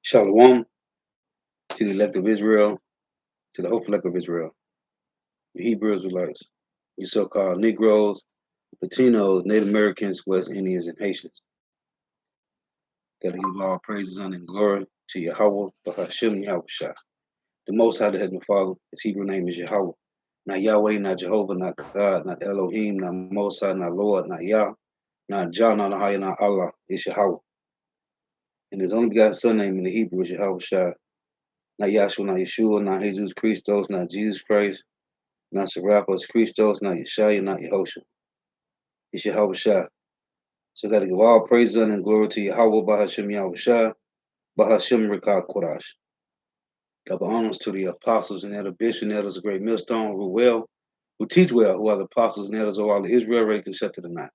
Shalom to the elect of Israel, to the hopeful elect of Israel, the Hebrew Israelites, you so-called Negroes, Latinos, Native Americans, West Indians, and Haitians. Got to give all praises, honor, and glory to Yahweh, Bahashim Yahushua. The Most High, the Heavenly Father, his Hebrew name is Yahweh. Not Yahweh, not Jehovah, not God, not Elohim, not Most High, not Lord, not Yah, not Jah, not Ahaya, not Allah. It's Yahweh. And his only begotten son name in the Hebrew is Yahweh Shai. Not Yahshua, not Yeshua, not Jesus Christos, not Jesus Christ, not Serapis Christos, not Yeshaya, not Yehoshua. It's Yahweh Shai. So got to give all praise and glory to Yahweh Bahashim Yahweh Shai, Bahashim Rikah Kodash. Double honors to the apostles and elder bishops and elders of Great Millstone who teach well, who are the apostles and elders of all of Israel, ready to set to the night.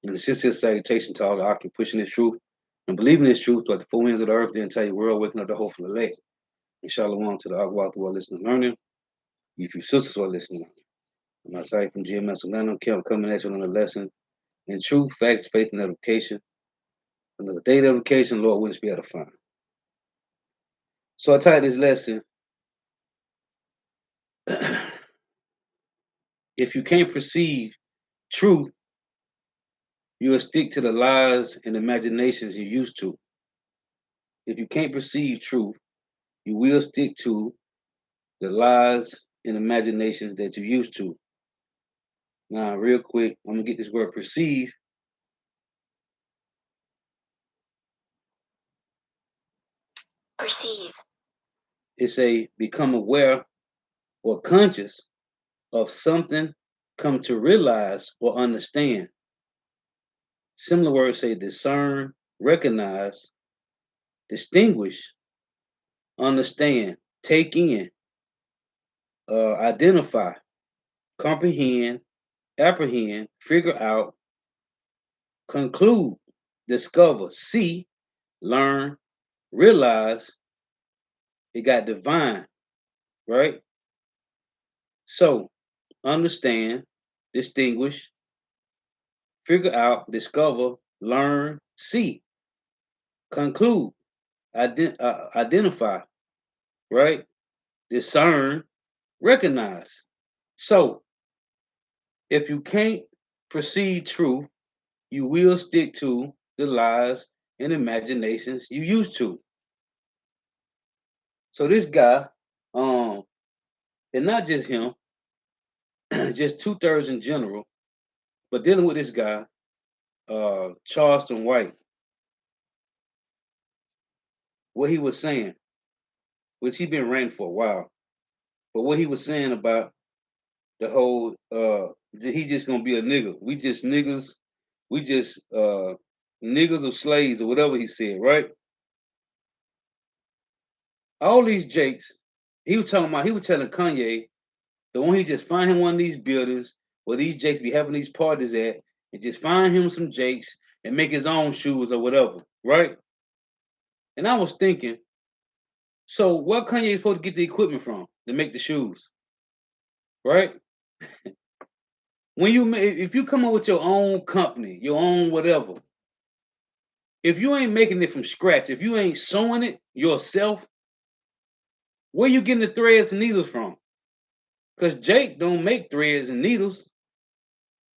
And the sincere salutation to all the occupant pushing this truth and believing this truth throughout the four winds of the earth, the entire world, waking up the hopeful elect. And shalom to the Agwa who are listening and learning. You few sisters who are listening. I'm outside from GMS Atlanta, coming at you on another lesson in truth, facts, faith, and edification. Another day of edification, Lord, wouldn't be edifying. So I titled this lesson, if you can't perceive truth, you will stick to the lies and imaginations you're used to. If you can't perceive truth, you will stick to the lies and imaginations that you're used to. Now, real quick, I'm going to get this word perceive. Perceive. It's a become aware or conscious of something, come to realize or understand. Similar words say discern, recognize, distinguish, understand, take in, identify, comprehend, apprehend, figure out, conclude, discover, see, learn, realize. It got divine, right? So understand, distinguish, figure out, discover, learn, see, conclude, identify, right? Discern, recognize. So if you can't perceive truth, you will stick to the lies and imaginations you used to. So this guy, and not just him, just 2/3 in general, but dealing with this guy, Charleston White, what he was saying, which he been ranting for a while, but what he was saying about the whole, he just gonna be a nigga. We just niggas, we just niggas or slaves or whatever he said, right? All these jakes, he was talking about, he was telling Kanye, the one he just find him one of these buildings where these jakes be having these parties at, and just find him some jakes and make his own shoes or whatever, right? And I was thinking, so where Kanye supposed to get the equipment from to make the shoes, right? When you if you come up with your own company, your own whatever, if you ain't making it from scratch, if you ain't sewing it yourself, where you getting the threads and needles from? Because Jake don't make threads and needles.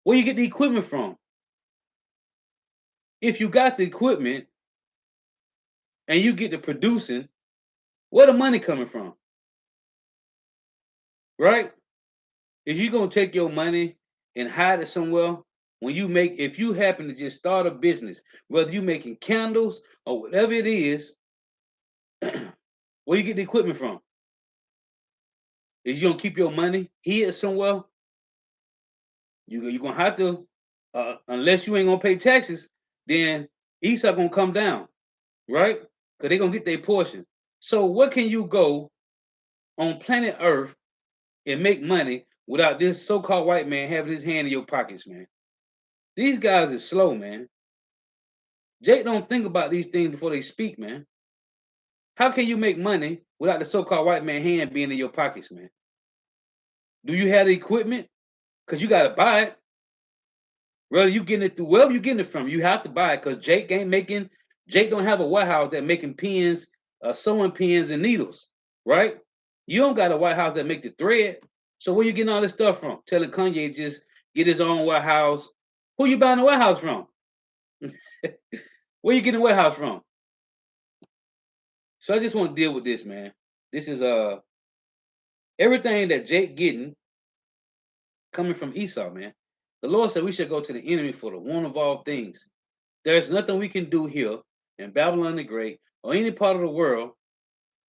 Where you get the equipment from? If you got the equipment and you get to producing, where the money coming from? Right? Is you gonna take your money and hide it somewhere? When you make, if you happen to just start a business, whether you making candles or whatever it is, where you get the equipment from? Is you gonna keep your money here somewhere? You're gonna have to, unless you ain't gonna pay taxes, then Esau gonna come down, right? Because they're gonna get their portion. So what can you go on planet Earth and make money without this so-called white man having his hand in your pockets, man? These guys is slow, man. Jake don't think about these things before they speak, man. How can you make money without the so-called white man hand being in your pockets, man? Do you have the equipment? Because you gotta buy it. Whether you getting it through wherever you getting it from, you have to buy it because Jake ain't making. Jake don't have a warehouse that making pens sewing pins and needles, right? You don't got a White House that make the thread. So where you getting all this stuff from? Telling Kanye just get his own White House. Who you buying the White House from? Where you getting the White House from? So I just want to deal with this, man. This is everything that Jake getting coming from Esau, man. The Lord said we should go to the enemy for the one of all things. There's nothing we can do here in Babylon the Great or any part of the world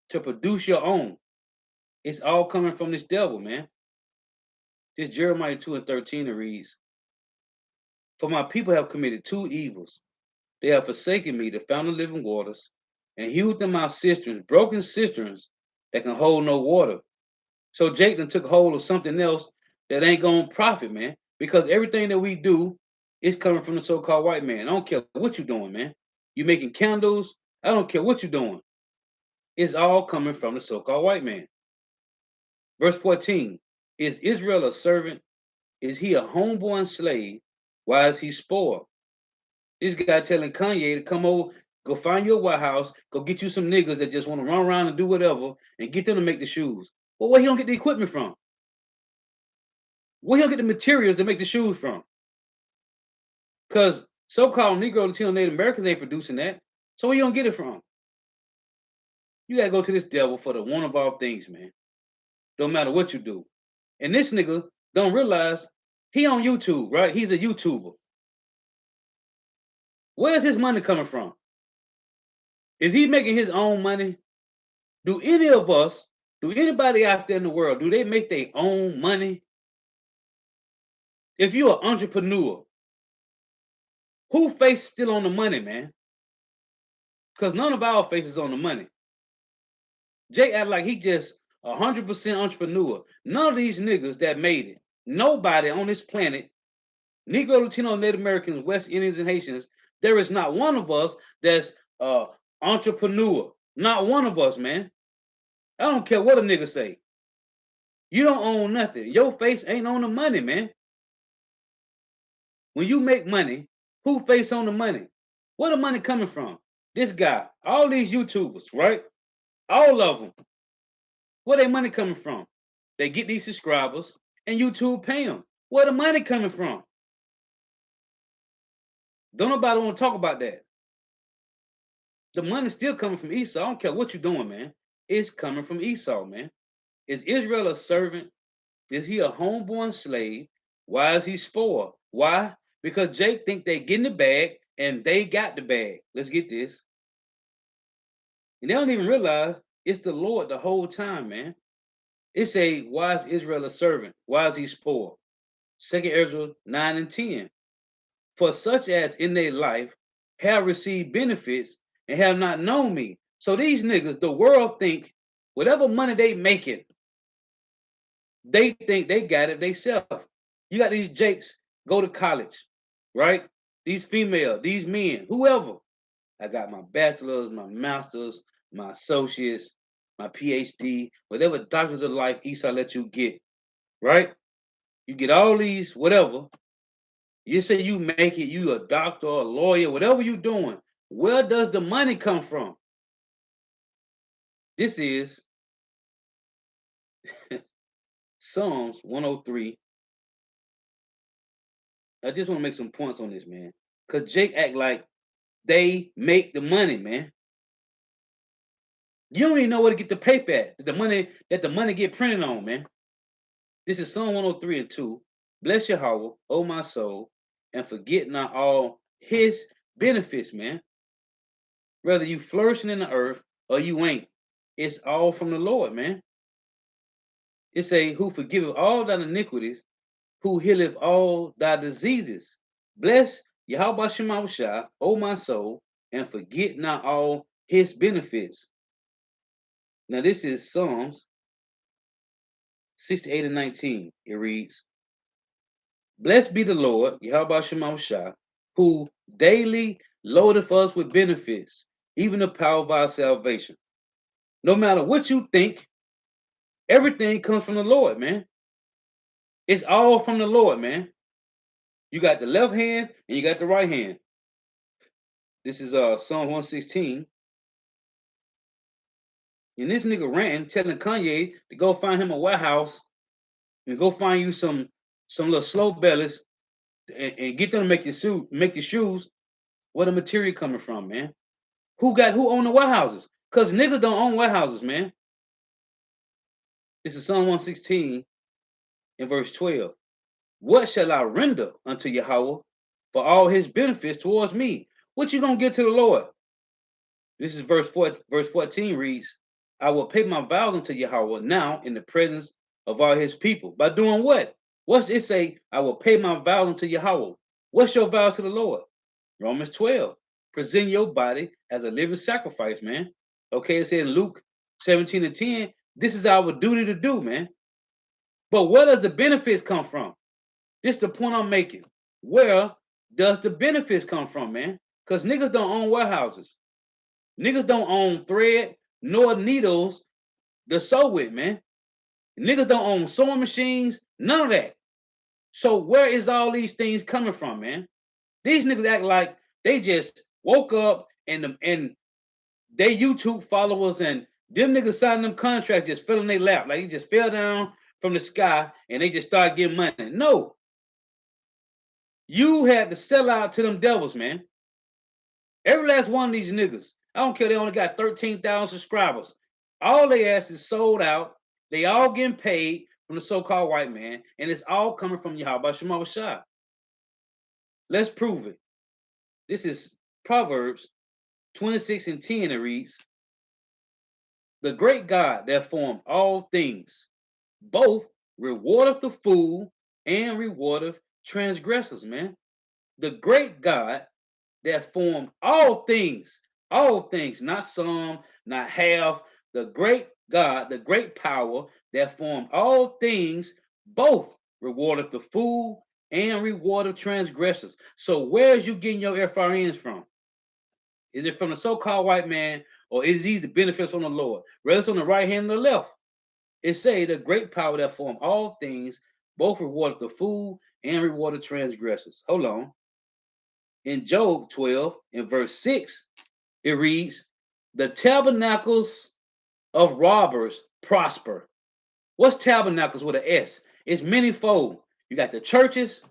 to produce your own. It's all coming from this devil, man. This Jeremiah 2 and 13 it reads, for my people have committed two evils. They have forsaken me, the fountain of living waters, and hewed them out cisterns, broken cisterns that can hold no water. So Jake then took hold of something else that ain't gonna profit, man. Because everything that we do is coming from the so-called white man. I don't care what you're doing, man. You making candles, I don't care what you're doing. It's all coming from the so-called white man. Verse 14, is Israel a servant? Is he a homeborn slave? Why is he spoiled? This guy telling Kanye to come over, go find your White House, go get you some niggas that just want to run around and do whatever and get them to make the shoes. Well, where he don't get the equipment from? Where he don't get the materials to make the shoes from? Because so-called Negro, Latino, Native Americans ain't producing that. So where you don't get it from? You gotta go to this devil for the one of all things, man. Don't matter what you do. And this nigga don't realize he on YouTube, right? He's a YouTuber. Where's his money coming from? Is he making his own money? Do any of us, do anybody out there in the world, do they make their own money? If you're an entrepreneur, who face still on the money, man? Because none of our faces on the money. Jay act like he just 100% entrepreneur. None of these niggas that made it, nobody on this planet, Negro, Latino, Native Americans, West Indians, and Haitians, there is not one of us that's entrepreneur. Not one of us, man. I don't care what a nigga say. You don't own nothing. Your face ain't on the money, man. When you make money, who face on the money? Where the money coming from? This guy, all these YouTubers, right? All of them. Where their money coming from? They get these subscribers and YouTube pay them. Where the money coming from? Don't nobody want to talk about that. The money still coming from Esau. I don't care what you're doing, man. It's coming from Esau, man. Is Israel a servant? Is he a homeborn slave? Why is he spoiled? Why? Because Jake think they getting the bag and they got the bag. Let's get this. And they don't even realize it's the Lord the whole time, man. It say, why is Israel a servant? Why is he spoiled? 2nd Ezra 9 and 10. For such as in their life have received benefits and have not known me. So these niggas, the world think whatever money they making, they think they got it themselves. You got these Jakes go to college, right? These female, these men, whoever. I got my bachelor's, my master's, my associates, my PhD, whatever doctors of life Esau let you get, right? You get all these, whatever. You say you make it, you a doctor, a lawyer, whatever you doing. Where does the money come from? This is Psalms 103. I just want to make some points on this, man. Because Jake act like they make the money, man. You don't even know where to get the paper at. The money get printed on, man. This is Psalm 103 and 2. Bless Yahweh, O my soul, and forget not all his benefits, man. Whether you flourishing in the earth or you ain't, it's all from the Lord, man. It say, who forgiveth all thy iniquities, who healeth all thy diseases. Bless Yahweh Shemawashah, O my soul, and forget not all his benefits. Now this is Psalms 68 and 19. It reads, blessed be the Lord, Yahweh Shemawashah, who daily loadeth us with benefits, even the power of our salvation. No matter what you think, everything comes from the Lord, man. It's all from the Lord, man. You got the left hand and you got the right hand. This is Psalm 116. And this nigga ranting, telling Kanye to go find him a warehouse and go find you some little slow bellies and get them to make the shoes. Where the material coming from, man? Who own the warehouses? Cause niggas don't own warehouses, man. This is Psalm 116 in verse 12. What shall I render unto Yahweh for all his benefits towards me? What you gonna give to the Lord? This is verse 14 reads, I will pay my vows unto Yahweh now in the presence of all his people. By doing what? What's it say? I will pay my vows unto Yahweh. What's your vow to the Lord? Romans 12. Present your body as a living sacrifice, man. Okay, it said in Luke 17 and 10, this is our duty to do, man. But where does the benefits come from? This is the point I'm making. Where does the benefits come from, man? Because niggas don't own warehouses. Niggas don't own thread nor needles to sew with, man. Niggas don't own sewing machines, none of that. So where is all these things coming from, man? These niggas act like they just woke up and they YouTube followers and them niggas signing them contracts just fell in their lap. Like he just fell down from the sky and they just started getting money. No. You had to sell out to them devils, man. Every last one of these niggas. I don't care. They only got 13,000 subscribers. All they ass is sold out. They all getting paid from the so-called white man, and it's all coming from Yahweh Shema Shah. Let's prove it. This is Proverbs 26 and 10. It reads, the great God that formed all things, both rewardeth the fool and rewardeth transgressors, man. The great God that formed all things, not some, not half. The great God, the great power that formed all things, both rewardeth the fool and rewardeth transgressors. So where's you getting your FRNs from? Is it from the so-called white man, or is these the benefits from the Lord? Whether it's on the right hand or the left, it say the great power that formed all things, both rewardeth the fool and rewardeth transgressors. Hold on. In Job 12, in verse 6, it reads, the tabernacles of robbers prosper. What's tabernacles with an S? It's manyfold. You got the churches,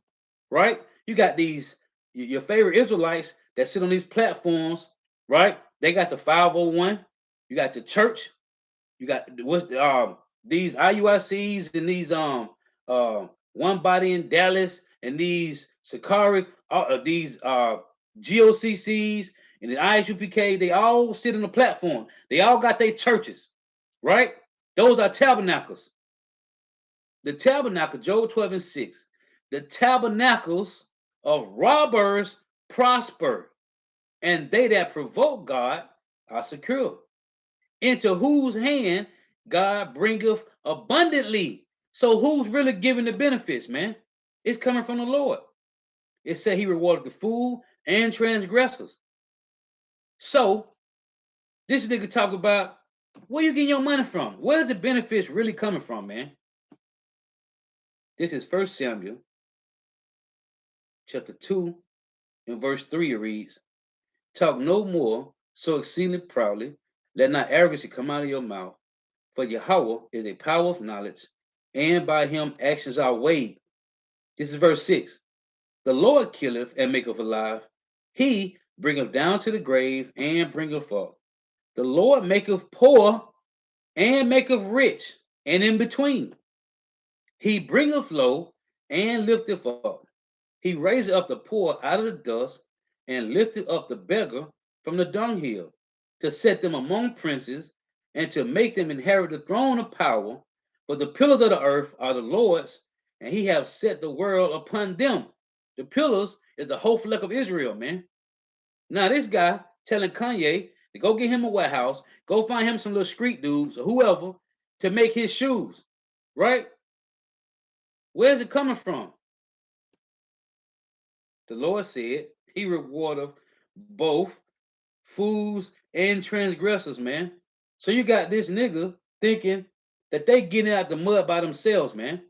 right? You got these your favorite Israelites that sit on these platforms, right? They got the 501. You got the church. You got what's these IUICs and these One Body in Dallas and these Sakaris, these GOCCs and the ISUPK. They all sit on the platform. They all got their churches, right? Those are tabernacles. The tabernacle, Job 12 and 6. The tabernacles of robbers prosper, and they that provoke God are secure. Into whose hand God bringeth abundantly. So who's really giving the benefits, man? It's coming from the Lord. It said he rewarded the fool and transgressors. So this nigga talk about where you getting your money from? Where's the benefits really coming from, man? This is First Samuel chapter 2 and verse 3. It reads, talk no more so exceedingly proudly, let not arrogancy come out of your mouth. For Yahweh is a power of knowledge, and by him actions are weighed. This is verse 6. The Lord killeth and maketh alive. He bringeth down to the grave and bringeth up. The Lord maketh poor and maketh rich, and in between. He bringeth low and lifteth up. He raiseth up the poor out of the dust, and lifteth up the beggar from the dunghill, to set them among princes, and to make them inherit the throne of power. For the pillars of the earth are the Lord's, and he hath set the world upon them. The pillars is the whole flock of Israel, man. Now this guy telling Kanye to go get him a warehouse, go find him some little street dudes or whoever to make his shoes, right? Where's it coming from? The Lord said he rewardeth both fools and transgressors, man. So you got this nigga thinking that they getting out the mud by themselves, man.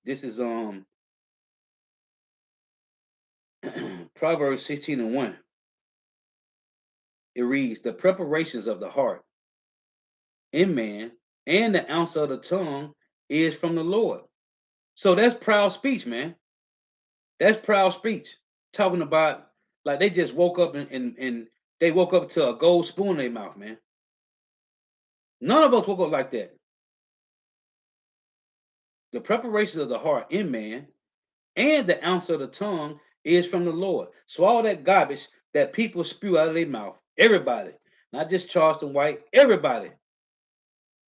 This is Proverbs 16 and 1. It reads, the preparations of the heart in man and the answer of the tongue is from the Lord. So that's proud speech, man. That's proud speech. Talking about like they just woke up and they woke up to a gold spoon in their mouth, man. None of us woke up like that. The preparations of the heart in man and the answer of the tongue is from the Lord. So all that garbage that people spew out of their mouth, everybody, not just Charleston White, everybody,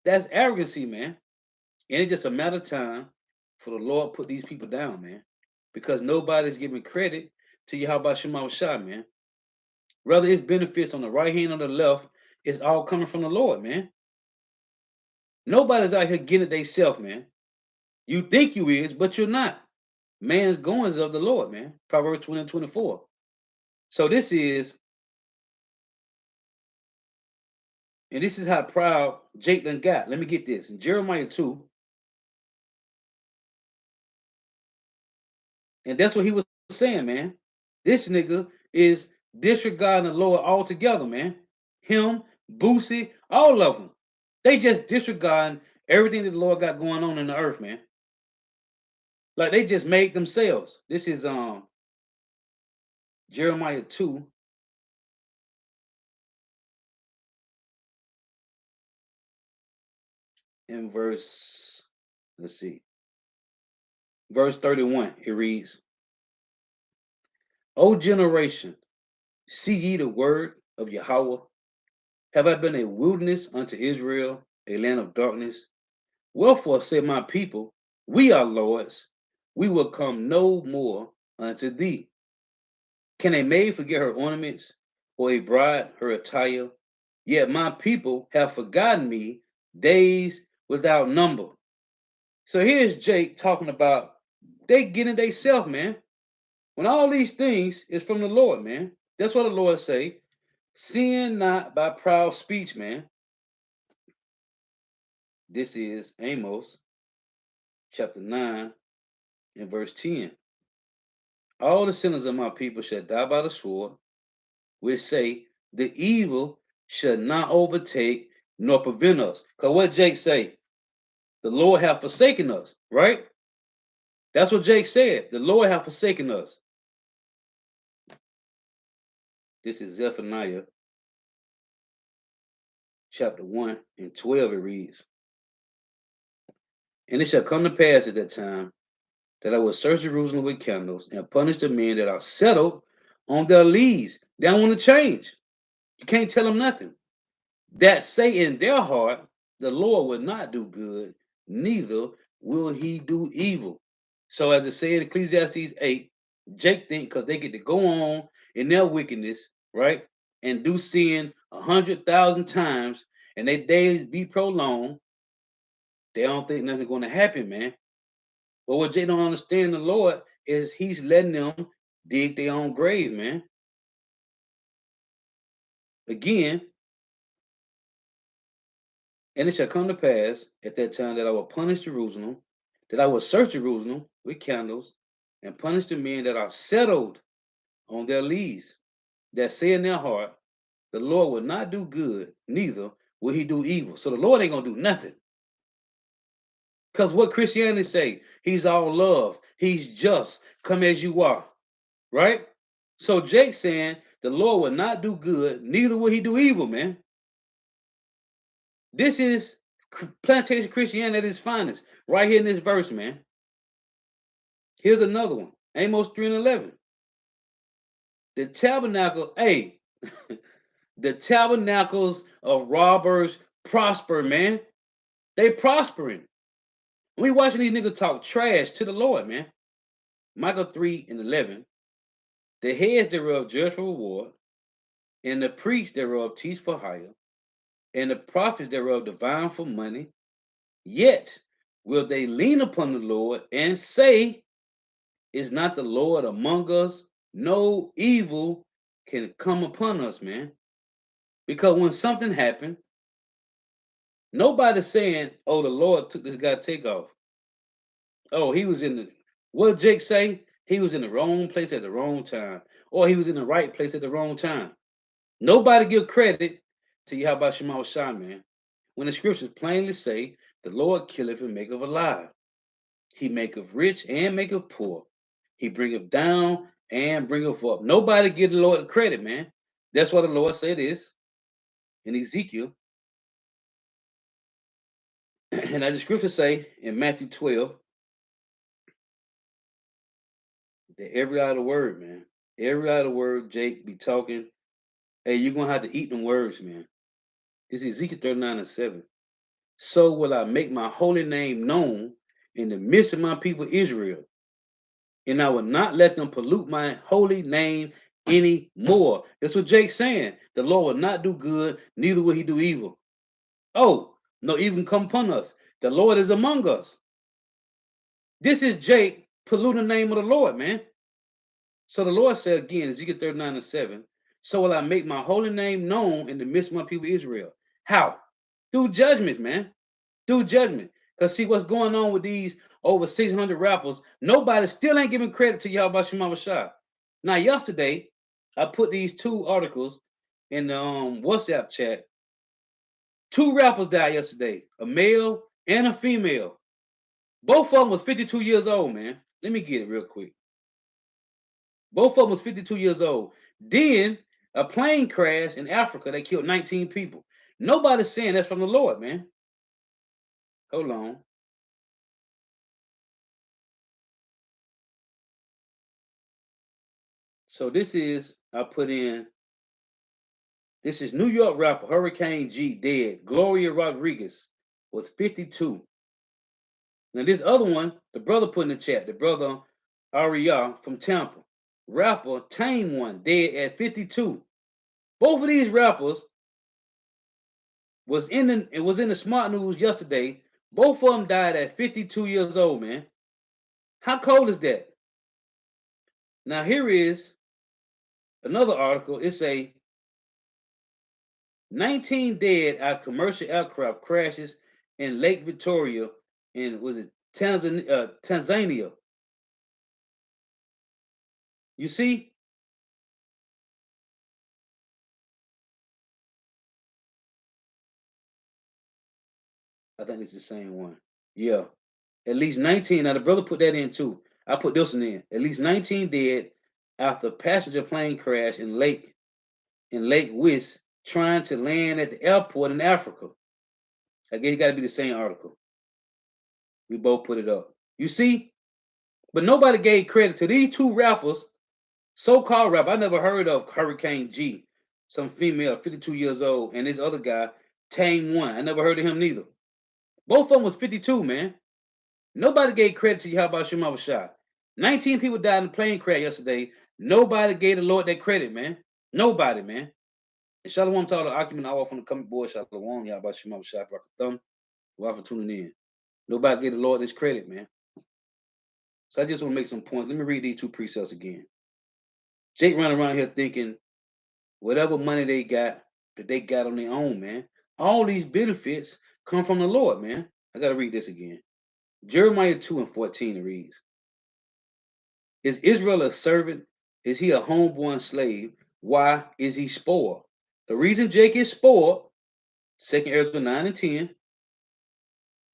that's arrogancy, man. And it's just a matter of time for the Lord put these people down, man. Because nobody's giving credit to Yahweh Shema Shah, man. Whether it's benefits on the right hand or the left, it's all coming from the Lord, man. Nobody's out here getting it themselves, man. You think you is, but you're not. Man's goings of the Lord, man. Proverbs 20 and 24. So this is how proud Jake done got. Let me get this. In Jeremiah 2, and that's what he was saying, man. This nigga is disregarding the Lord altogether, man. Him, Boosie, all of them. They just disregarding everything that the Lord got going on in the earth, man. Like they just made themselves. This is Jeremiah 2 in verse, let's see, verse 31. It reads, O generation, see ye the word of Yahweh. Have I been a wilderness unto Israel, a land of darkness? Wherefore say my people, we are lords, we will come no more unto thee. Can a maid forget her ornaments, or a bride her attire? Yet my people have forgotten me days without number. So here's Jake talking about they getting they self, man. When all these things is from the Lord, man. That's what the Lord say. Sin not by proud speech, man. This is Amos chapter 9 and verse 10. All the sinners of my people shall die by the sword, which say, the evil shall not overtake nor prevent us. Because what Jake say? The Lord have forsaken us, right? That's what Jake said. The Lord have forsaken us. This is Zephaniah chapter 1 and 12. It reads, and it shall come to pass at that time that I will search Jerusalem with candles and punish the men that are settled on their lees. They don't want to change. You can't tell them nothing. That say in their heart, the Lord will not do good, neither will he do evil. So as it said in Ecclesiastes 8, Jake think because they get to go on in their wickedness, right? And do sin 100,000 times and their days be prolonged, they don't think nothing's going to happen, man. But what Jake don't understand the Lord is he's letting them dig their own grave, man. Again, and it shall come to pass at that time that I will punish Jerusalem, that I will search Jerusalem with candles, and punish the men that are settled on their lees, that say in their heart, the Lord will not do good, neither will he do evil. So the Lord ain't gonna do nothing. Because what Christianity say, he's all love, he's just, come as you are, right? So Jake saying the Lord will not do good, neither will he do evil, man. This is plantation Christianity at its finest, right here in this verse, man. Here's another one. Amos 3 and 11. The tabernacle, hey, the tabernacles of robbers prosper, man. They prospering. We watching these niggas talk trash to the Lord, man. Micah 3 and 11. The heads thereof judge for reward, and the priests thereof teach for hire, and the prophets thereof divine for money. Yet will they lean upon the Lord and say, is not the Lord among us? No evil can come upon us, man. Because when something happened, nobody's saying, oh, the Lord took this guy take off. Oh, he was in the, what did Jake say? He was in the wrong place at the wrong time. Or he was in the right place at the wrong time. Nobody give credit to Yahweh Shema Shai, man. When the scriptures plainly say, the Lord killeth and maketh alive. He maketh rich and maketh poor. He bringeth down and bringeth up. Nobody give the Lord credit, man. That's what the Lord said is in Ezekiel. And as the scriptures say in Matthew 12, that every other word, man, every other word Jake be talking, hey, you're going to have to eat them words, man. This is Ezekiel 39:7. So will I make my holy name known in the midst of my people Israel, and I will not let them pollute my holy name anymore. That's what Jake's saying. The Lord will not do good, neither will he do evil. Oh, no evil can come upon us. The Lord is among us. This is Jake polluting the name of the Lord, man. So the Lord said again, Ezekiel 39:7, so will I make my holy name known in the midst of my people Israel. How? Through judgments, man. Through judgment. Because see what's going on with these over 600 rappers, nobody still ain't giving credit to Yahweh Shema Shai. Now, yesterday, I put these two articles in the WhatsApp chat. Two rappers died yesterday, a male and a female. Both of them was 52 years old, man. Let me get it real quick. Both of them was 52 years old. Then a plane crash in Africa that killed 19 people. Nobody's saying that's from the Lord, man. Hold on. So this is, I put in, this is New York rapper Hurricane G dead. Gloria Rodriguez was 52. Now this other one, the brother put in the chat, the brother Aria from Tampa. Rapper Tame One dead at 52. Both of these rappers was in the smart news yesterday. Both of them died at 52 years old, man. How cold is that? Now here is another article. It's a 19 dead after commercial aircraft crashes in Lake Victoria in was it Tanzania. You see, I think it's the same one. Yeah, at least 19. Now the brother put that in too. I put this one in. At least 19 dead after passenger plane crash in Lake Wiss trying to land at the airport in Africa. I guess it got to be the same article. We both put it up. You see, but nobody gave credit to these two rappers, so-called rapper. I never heard of Hurricane G, some female, 52 years old, and this other guy, Tame One. I never heard of him neither. Both of them was 52, man. Nobody gave credit to Yahweh Shema Shai. 19 people died in a plane crash yesterday. Nobody gave the Lord that credit, man. Nobody, man. And Shalom to all the argument all from the coming board. Shalom, Yahweh Shema Shai, Brakathum. Why for tuning in? Nobody gave the Lord this credit, man. So I just want to make some points. Let me read these two precepts again. Jake running around here thinking whatever money they got, that they got on their own, man. All these benefits come from the Lord, man. I got to read this again. Jeremiah 2:14 reads, is Israel a servant? Is he a homeborn slave? Why is he spoiled? The reason Jake is spoiled, 2nd Ezra 9:10,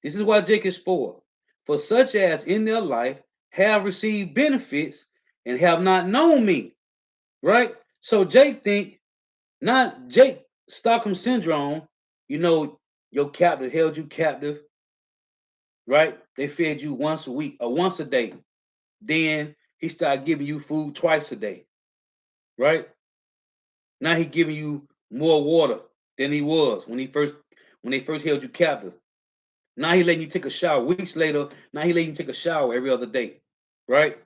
this is why Jake is spoiled. For such as in their life have received benefits and have not known me. Right? So Jake think, not Jake Stockholm syndrome, your captive held you captive, right? They fed you once a week or once a day. Then he started giving you food twice a day, right? Now he giving you more water than he was when they first held you captive. Now he letting you take a shower. Weeks later, now he letting you take a shower every other day, right?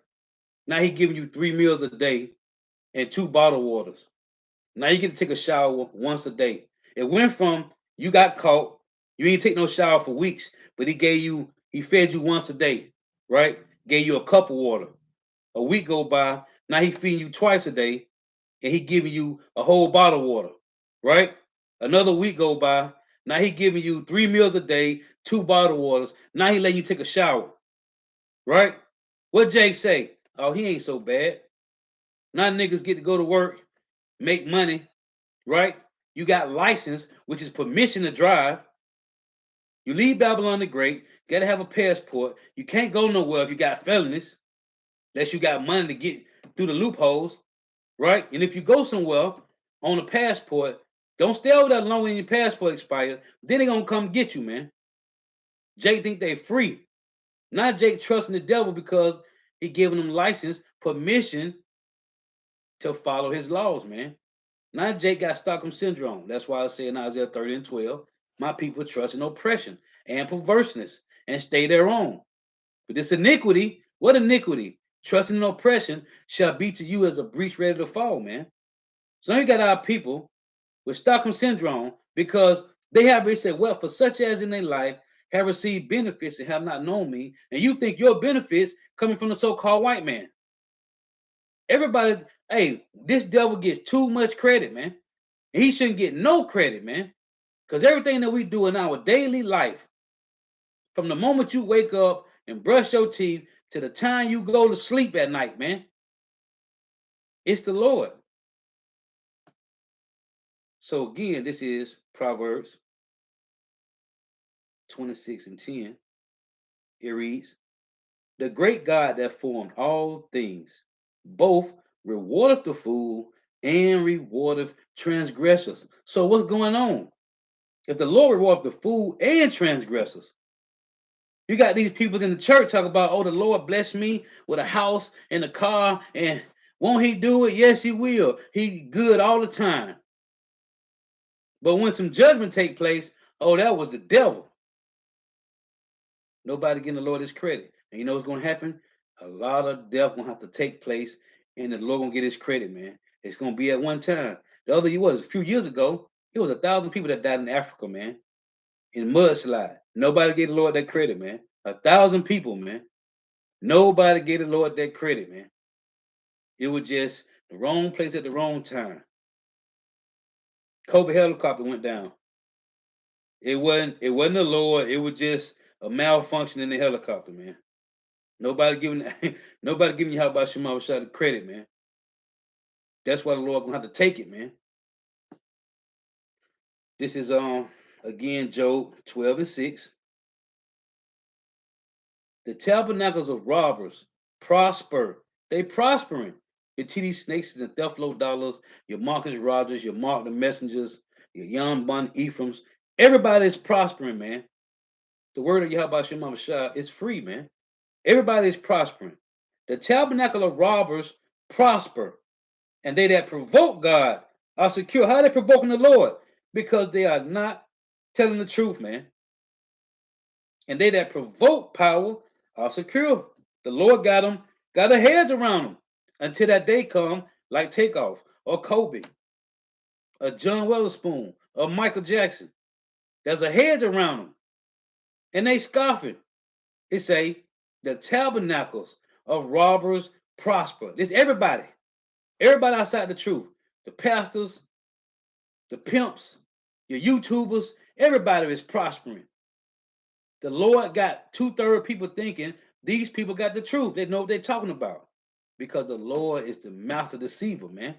Now he giving you 3 meals a day and 2 bottled waters. Now you get to take a shower once a day. It went from you got caught, you ain't take no shower for weeks, but he fed you once a day, right? Gave you a cup of water. A week go by, now he feeding you twice a day, and he giving you a whole bottle of water, right? Another week go by, now he giving you 3 meals a day, 2 bottled waters. Now he letting you take a shower, right? What Jake say? Oh, he ain't so bad. Now niggas get to go to work, make money, right? You got license, which is permission to drive. You leave Babylon the Great, got to have a passport. You can't go nowhere if you got felonies, unless you got money to get through the loopholes, right? And if you go somewhere on a passport, don't stay over there long when your passport expires. Then they're gonna come get you, man. Jake think they free. Not Jake trusting the devil because he giving them license, permission to follow his laws, man. Not Jake got Stockholm syndrome. That's why I say in Isaiah 30 and 12, my people trust in oppression and perverseness and stay their own. But this iniquity, what iniquity? Trusting in oppression shall be to you as a breach ready to fall, man. So now you got our people with Stockholm syndrome because they said, well, for such as in their life have received benefits and have not known me, and you think your benefits coming from the so-called white man. Everybody, hey, this devil gets too much credit, man. And he shouldn't get no credit, man. Because everything that we do in our daily life, from the moment you wake up and brush your teeth to the time you go to sleep at night, man, it's the Lord. So again, this is Proverbs 26 and 10. It reads, the great God that formed all things, both rewardeth the fool and rewardeth transgressors. So what's going on? If the Lord rewards the fool and transgressors, you got these people in the church talk about, oh, the Lord bless me with a house and a car, and won't he do it? Yes, he will. He good all the time. But when some judgment take place, oh, that was the devil. Nobody getting the Lord his credit. And you know what's going to happen? A lot of death going to have to take place, and the Lord going to get his credit, man. It's going to be at one time. The other year was a few years ago, it was 1,000 people that died in Africa, man, in mudslide. Nobody gave the Lord that credit, man. 1,000 people, man. Nobody gave the Lord that credit, man. It was just the wrong place at the wrong time. Kobe helicopter went down. It wasn't the Lord. It was just a malfunction in the helicopter, man. Nobody giving nobody giving you how about Shema Rashad the credit, man. That's why the Lord gonna have to take it, man. This is again Job 12 and 6. The tabernacles of robbers prosper. They prospering. Your TD Snakes and Theflo Dollars, your Marcus Rogers, your Mark the Messengers, your Young Bun Ephraim's. Everybody is prospering, man. The word of Yahweh Shema Shah is free, man. Everybody is prospering. The tabernacle of robbers prosper, and they that provoke God are secure. How are they provoking the Lord? Because they are not telling the truth, man. And they that provoke power are secure. The Lord got a hedge around them until that day come, like Takeoff or Kobe, or John Witherspoon, or Michael Jackson. There's a hedge around them, and they scoffing. It say the tabernacles of robbers prosper. It's everybody, everybody outside the truth. The pastors, the pimps, your YouTubers, everybody is prospering. The Lord got 2/3 people thinking these people got the truth. They know what they're talking about because the Lord is the master deceiver, man.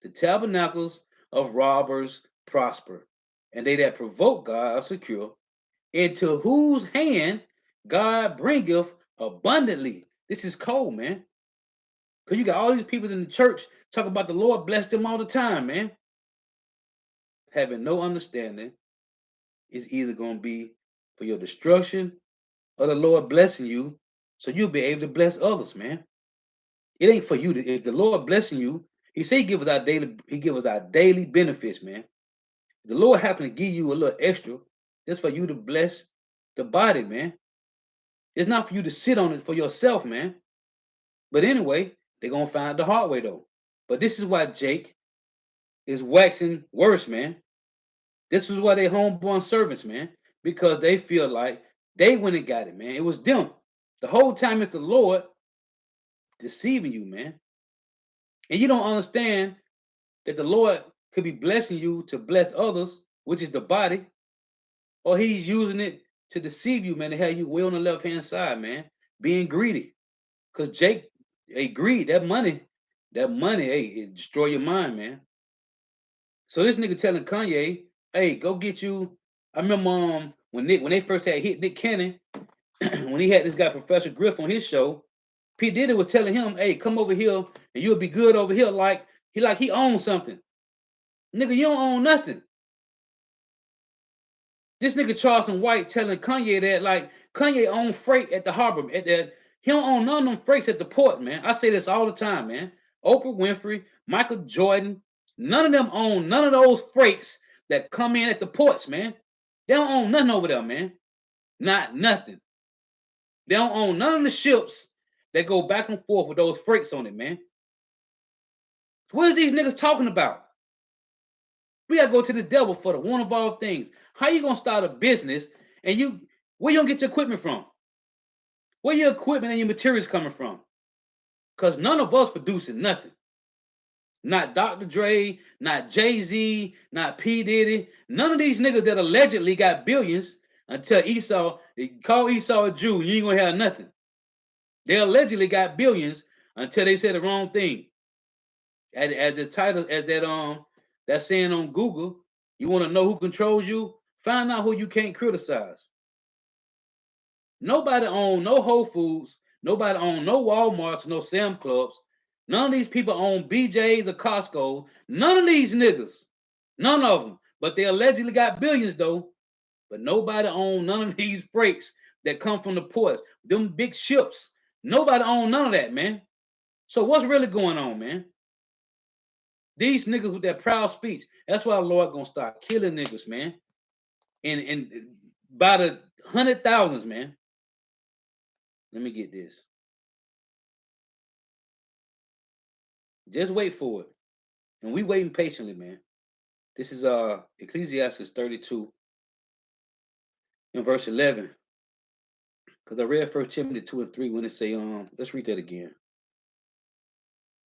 The tabernacles of robbers prosper, and they that provoke God are secure. Into whose hand God bringeth abundantly. This is cold, man. Because you got all these people in the church talking about the Lord bless them all the time, man. Having no understanding is either going to be for your destruction or the Lord blessing you so you'll be able to bless others, man. It ain't for you. If the Lord blessing you, he say he give us our daily benefits, man. If the Lord happen to give you a little extra just for you to bless the body, man. It's not for you to sit on it for yourself, man. But anyway, they're gonna find the hard way though. But this is why Jake is waxing worse, man. This was why they homeborn servants, man, because they feel like they went and got it, man. It was them. The whole time it's the Lord deceiving you, man. And you don't understand that the Lord could be blessing you to bless others, which is the body, or he's using it to deceive you, man, to have you way on the left hand side, man, being greedy. Because Jake, hey, greed, that money, hey, it destroy your mind, man. So this nigga telling Kanye, hey, go get you. I remember when they first had hit Nick Cannon, when he had this guy Professor Griff on his show, P. Diddy was telling him, hey, come over here and you'll be good over here. Like he owns something. Nigga, you don't own nothing. This nigga Charleston White telling Kanye that like Kanye owns freight at the harbor. He don't own none of them freights at the port, man. I say this all the time, man. Oprah Winfrey, Michael Jordan, none of them own none of those freights that come in at the ports, man. They don't own nothing over there, man. Not nothing. They don't own none of the ships that go back and forth with those freights on it, man. What is these niggas talking about? We gotta go to the devil for the one of all things. How you gonna start a business and where you gonna get your equipment from? Where your equipment and your materials coming from? Because none of us producing nothing. Not Dr. Dre, not Jay-Z, not P. Diddy. None of these niggas that allegedly got billions until Esau, they call Esau a Jew, you ain't gonna have nothing. They allegedly got billions until they said the wrong thing. As the title, as that saying on Google, you want to know who controls you? Find out who you can't criticize. Nobody own no Whole Foods. Nobody own no Walmarts, no Sam Clubs. None of these people own BJ's or Costco. None of these niggas. None of them. But they allegedly got billions though. But nobody own none of these freights that come from the ports. Them big ships. Nobody own none of that, man. So what's really going on, man? These niggas with that proud speech. That's why the Lord gonna start killing niggas, man. And by the 100,000s, man. Let me get this. Just wait for it. And we waiting patiently, man. This is Ecclesiastes 32 in verse 11. Because I read 1 Timothy 2 and 3 when it say, let's read that again.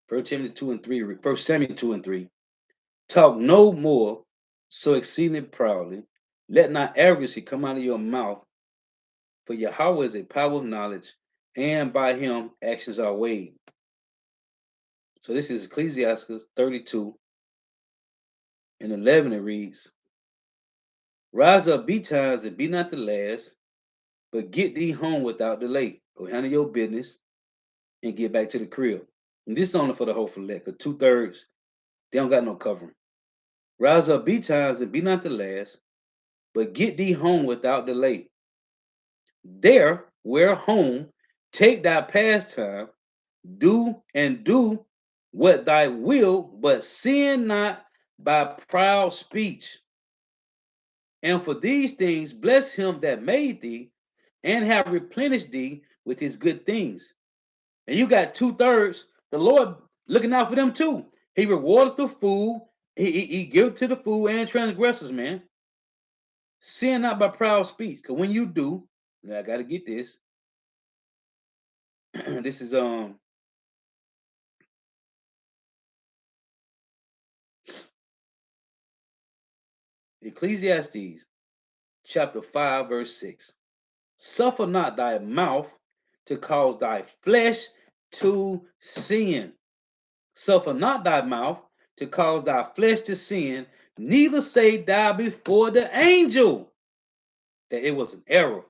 1 Timothy 2 and 3, 1 Samuel 2 and 3. Talk no more so exceedingly proudly. Let not arrogancy come out of your mouth, for Yahweh is a power of knowledge, and by him actions are weighed. So this is Ecclesiastes 32 and 11. It reads, rise up betimes and be not the last, but get thee home without delay. Go handle your business and get back to the crib. And this is only for the hopeful elect, because 2/3, they don't got no covering. Rise up betimes and be not the last, but get thee home without delay. There, where home, take thy pastime, do what thy will, but sin not by proud speech. And for these things, bless him that made thee and have replenished thee with his good things. And you got 2/3, the Lord looking out for them too. He rewarded the fool, he give to the fool and transgressors, man. Sin not by proud speech. Because when you do, I gotta get this. This is Ecclesiastes chapter 5, verse 6. Suffer not thy mouth to cause thy flesh to sin. Suffer not thy mouth to cause thy flesh to sin, neither say thou before the angel that it was an error.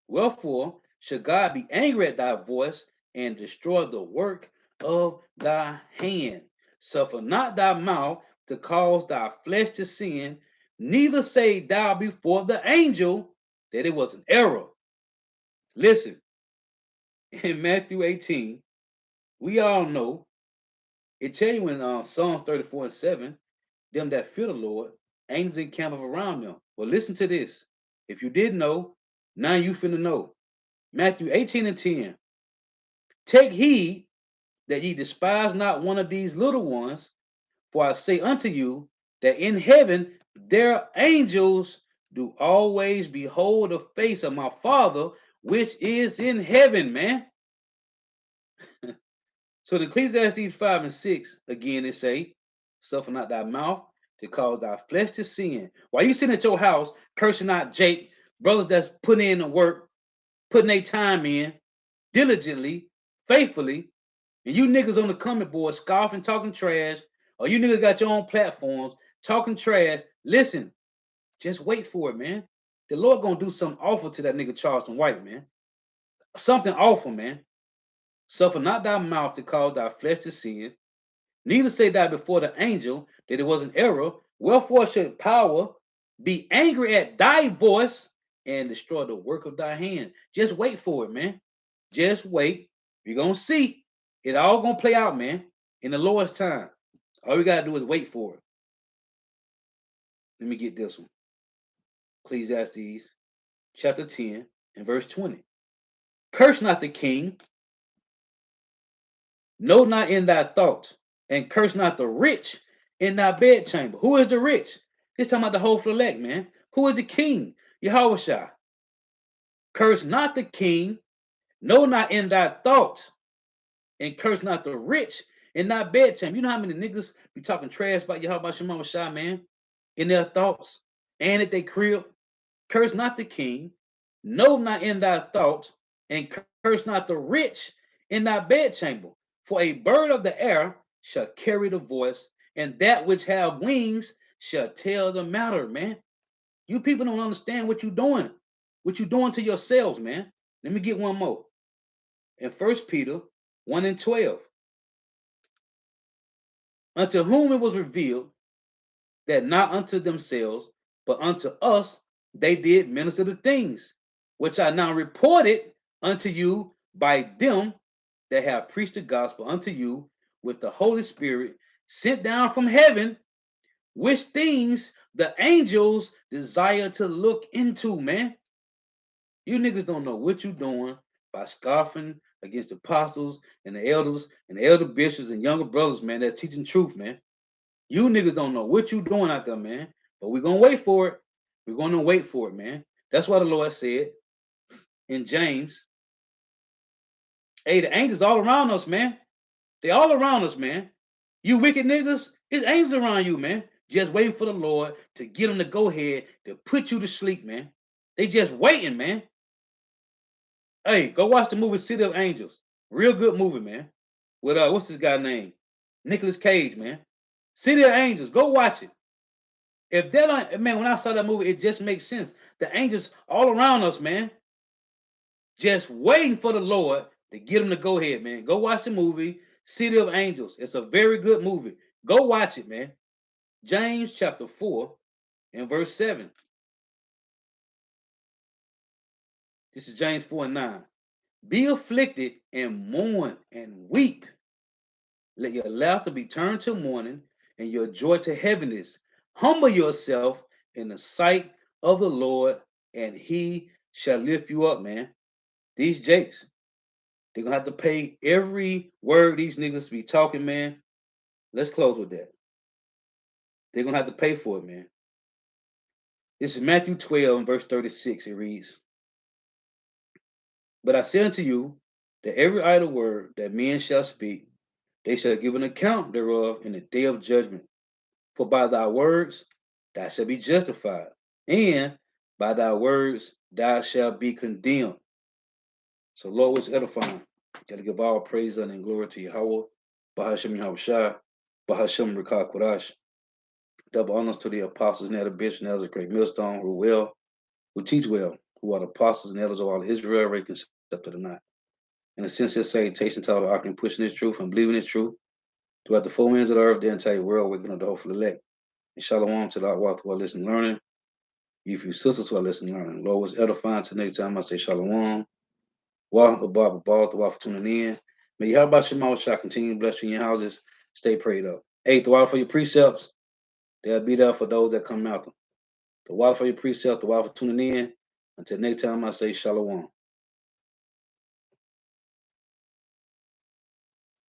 Wherefore should God be angry at thy voice and destroy the work of thy hand? Suffer not thy mouth to cause thy flesh to sin, neither say thou before the angel that it was an error. Listen, in Matthew 18, we all know it tell you in Psalms 34 and 7, them that fear the Lord, angels encamp around them. Well, listen to this. If you didn't know, now you finna know. Matthew 18 and 10. Take heed that ye despise not one of these little ones, for I say unto you that in heaven their angels do always behold the face of my Father which is in heaven, man. So the Ecclesiastes 5 and 6, again, it say, suffer not thy mouth to cause thy flesh to sin. While you sitting at your house, cursing out Jake, brothers that's putting in the work, putting their time in, diligently, faithfully, and you niggas on the comment board scoffing, talking trash, or you niggas got your own platforms talking trash. Listen, just wait for it, man. The Lord gonna do something awful to that nigga Charleston White, man. Something awful, man. Suffer not thy mouth to cause thy flesh to sin, neither say thou before the angel that it was an error. Wherefore should power be angry at thy voice and destroy the work of thy hand? Just wait for it, man. Just wait. You're gonna see. It all gonna play out, man, in the Lord's time. All we gotta do is wait for it. Let me get this one. Ecclesiastes chapter 10 and verse 20. Curse not the king, know not in thy thoughts, and curse not the rich in thy bedchamber. Who is the rich? It's talking about the whole elect, man. Who is the king? Yahushua. Curse not the king, know not in thy thoughts, and curse not the rich in thy bedchamber. You know how many niggas be talking trash about Yahushua, man, in their thoughts and at their crib? Curse not the king, know not in thy thoughts, and curse not the rich in thy bedchamber. For a bird of the air shall carry the voice, and that which have wings shall tell the matter, man. You people don't understand what you're doing. What you're doing to yourselves, man. Let me get one more. In 1 Peter 1 and 12. Unto whom it was revealed that not unto themselves, but unto us they did minister the things, which are now reported unto you by them that have preached the gospel unto you with the Holy Spirit sent down from heaven, which things the angels desire to look into, man. You niggas don't know what you're doing by scoffing against the apostles and the elders and the elder bishops and younger brothers, man, that's teaching truth, man. You niggas don't know what you doing out there, man. But we're gonna wait for it. We're gonna wait for it, man. That's what the Lord said in James. Hey, the angels all around us, man. They all around us, man. You wicked niggas, it's angels around you, man. Just waiting for the Lord to get them to go ahead to put you to sleep, man. They just waiting, man. Hey, go watch the movie City of Angels. Real good movie, man. With what's this guy name? Nicolas Cage, man. City of Angels. Go watch it. If that don't, man, when I saw that movie, it just makes sense. The angels all around us, man, just waiting for the Lord to get them to go ahead, man. Go watch the movie City of Angels. It's a very good movie. Go watch it, man. James chapter 4 and verse 7. This is James 4 and 9. Be afflicted and mourn and weep. Let your laughter be turned to mourning and your joy to heaviness. Humble yourself in the sight of the Lord, and he shall lift you up, man. These jakes, they're gonna have to pay every word these niggas be talking, man. Let's close with that. They're gonna have to pay for it, man. This is Matthew 12 and verse 36. It reads, But I say unto you that every idle word that men shall speak, they shall give an account thereof in the day of judgment. For by thy words thou shalt be justified, and by thy words thou shalt be condemned. So Lord was edifying. Gotta give all praise and glory to Yahweh, Bahashem Yahushua, Bahashem Rekah Kodash. Double honors to the apostles and elder bishops and elders of Great Millstone, who teach well, who are the apostles and elders of all Israel, ready accepted or not. In a sincere salutation to all the arcing pushing this truth and believing this truth throughout the four winds of the earth, the entire world, waking up the hopeful elect. And shalom to the Akwath who are listening learning. You few sisters who are listening learning. Lord was edifying. Till next time I say shalom. Welcome, Bob, for tuning in. May Yahweh Shema Shah continue to bless you in your houses. Stay prayed up. Hey, the water for your precepts. They'll be there for those that come out. The water for your precepts, the water for tuning in. Until next time I say shalom.